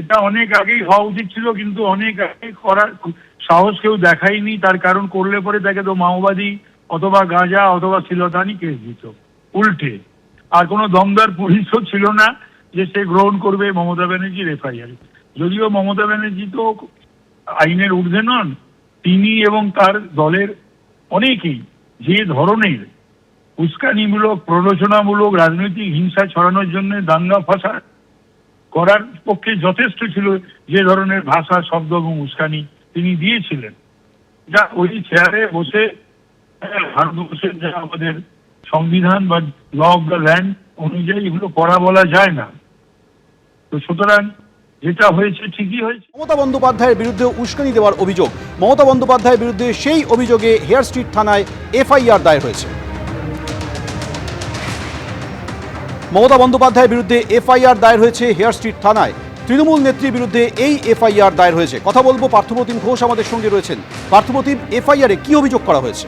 এটা অনেক আগেই হওয়া উচিত ছিল, কিন্তু অনেক আগে করার সাহস কেউ দেখায়নি। তার কারণ করলে পরে তাকে তো মাওবাদী অথবা গাঁজা অথবা শ্লীলতাহানি কেস দিত উল্টে। আর কোনো দমদার পুলিশও ছিল না যে সে গ্রহণ করবে মমতা ব্যানার্জির এফআইআর। যদিও মমতা ব্যানার্জি তো আইনের ঊর্ধ্বে নন, তিনি এবং তার দলের অনেকেই যে ধরনের উস্কানিমূলক প্ররোচনামূলক রাজনৈতিক হিংসা ছড়ানোর জন্য দাঙ্গা ফাসাদ করার পক্ষে যথেষ্ট ছিল, যে ধরনের ভাষা শব্দ এবং উস্কানি তিনি দিয়েছিলেন, যা ওই চেয়ারে বসে ভারতবর্ষের যা আমাদের সংবিধান বা ল অফ দ্য ল্যান্ড অনুযায়ী এগুলো পড়া বলা যায় না। তো সুতরাং যেটা হয়েছে ঠিকই হয়েছে। মমতা বন্দ্যোপাধ্যায়ের বিরুদ্ধে উস্কানি দেওয়ার অভিযোগ, মমতা বন্দ্যোপাধ্যায়ের বিরুদ্ধে সেই অভিযোগে হেয়ার স্ট্রিট থানায় এফআইআর দায়ের হয়েছে। মমতা বন্দ্যোপাধ্যায়ের বিরুদ্ধে এফআইআর দায়ের হয়েছে হেয়ার স্ট্রিট থানায়। তৃণমূল নেত্রীর বিরুদ্ধে এই এফআইআর দায়ের হয়েছে। কথা বলবো, পার্থপ্রতিম ঘোষ আমাদের সঙ্গে রয়েছেন। পার্থপ্রতিম, এফআইআরে কি অভিযোগ করা হয়েছে?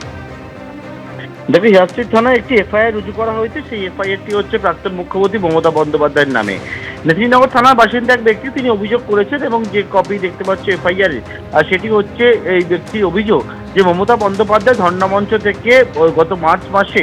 দেখো, হেয়ার স্ট্রিট থানায় একটি এফআইআর রুজু করা হয়েছে। সেই এফআইআরটি হচ্ছে প্রাক্তন মুখ্যমন্ত্রী মমতা বন্দ্যোপাধ্যায়ের নামে। নেত্রীনগর থানার বাসিন্দা এক ব্যক্তি তিনি অভিযোগ করেছেন, এবং যে কপি দেখতে পাচ্ছ এফআইআর সেটি হচ্ছে এই ব্যক্তির অভিযোগ যে মমতা বন্দ্যোপাধ্যায় ধর্ণামঞ্চ থেকে গত মার্চ মাসে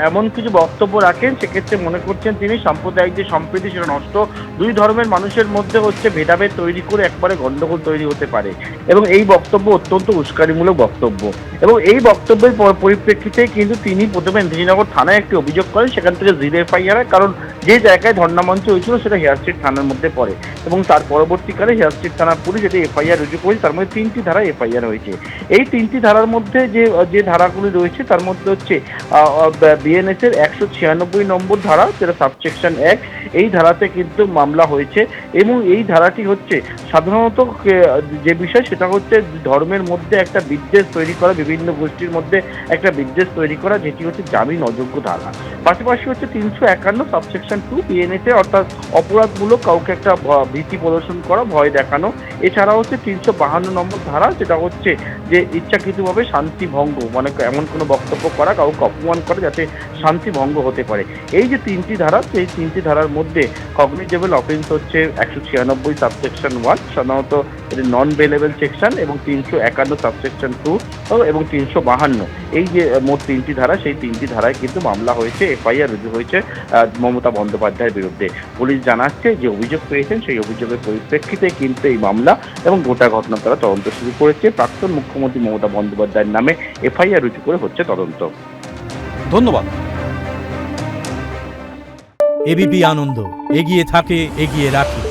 এমন কিছু বক্তব্য রাখেন, সেক্ষেত্রে মনে করছেন তিনি সাম্প্রদায়িক যে সম্প্রীতি সেটা নষ্ট, দুই ধর্মের মানুষের মধ্যে হচ্ছে ভেদাভেদ তৈরি করে একবারে গন্ডগোল তৈরি হতে পারে, এবং এই বক্তব্য অত্যন্ত উস্কানিমূলক বক্তব্য। এবং এই বক্তব্যের পরিপ্রেক্ষিতে কিন্তু তিনি প্রথমে নেত্রীনগর থানায় একটি অভিযোগ করেন, সেখান থেকে জিরো এফআইআর, কারণ যে জায়গায় ধর্ণামঞ্চ হয়েছিল সেটা হেয়ার স্ট্রিট থানার মধ্যে পড়ে, এবং তার পরবর্তীকালে হেয়ার স্ট্রিট থানার পুলিশ এটি এফআইআর রুজু করেছে। তার মধ্যে 3টি ধারায় এফআইআর হয়েছে। এই 3টি ধারার মধ্যে যে ধারাগুলি রয়েছে তার মধ্যে হচ্ছে বিএনএস এর 196 নম্বর ধারা, যেটা সাবসেকশন 1, এই ধারাতে কিন্তু মামলা হয়েছে। এবং এই ধারাটি হচ্ছে সাধারণত যে বিষয় সেটা হচ্ছে ধর্মের মধ্যে একটা বিদ্বেষ তৈরি করা, বিভিন্ন গোষ্ঠীর মধ্যে একটা বিদ্বেষ তৈরি করা, যেটি হচ্ছে জামিন অযোগ্য ধারা। পাশাপাশি হচ্ছে 351 সাবসেকশন 2 বিএনএস এ, অর্থাৎ অপরাধমূলক কাউকে একটা ভীতি প্রদর্শন করা, ভয় দেখানো। এছাড়া হচ্ছে 352 নম্বর ধারা, যেটা হচ্ছে যে ইচ্ছাকৃতভাবে শান্তি ভঙ্গ, মানে এমন কোনো বক্তব্য করা, কাউকে অপমান করা যাতে শান্তি ভঙ্গ হতে পারে। এই যে 3টি ধারা, সেই 3টি ধারার মধ্যে কগনিজেবল অফেন্স হচ্ছে 196 সাবসেকশন 1, সাধারণত এটি নন বেলেবল সেকশন, এবং 351 সাবসেকশন 2 এবং 352, এই যে মোট 3টি ধারা, সেই 3টি ধারায় কিন্তু মামলা হয়েছে, এফআইআর রুজু হয়েছে মমতা বন্দ্যোপাধ্যায়ের বিরুদ্ধে। পুলিশ জানাচ্ছে যে অভিযোগ পেয়েছেন, সেই অভিযোগের পরিপ্রেক্ষিতে কিন্তু এই মামলা এবং গোটা ঘটনা তারা তদন্ত শুরু করেছে। প্রাক্তন মুখ্যমন্ত্রী মমতা বন্দ্যোপাধ্যায়ের নামে এফআইআর রুজু করে হচ্ছে তদন্ত। ধন্যবাদ। এবিপি আনন্দ, এগিয়ে থাকে, এগিয়ে রাখে।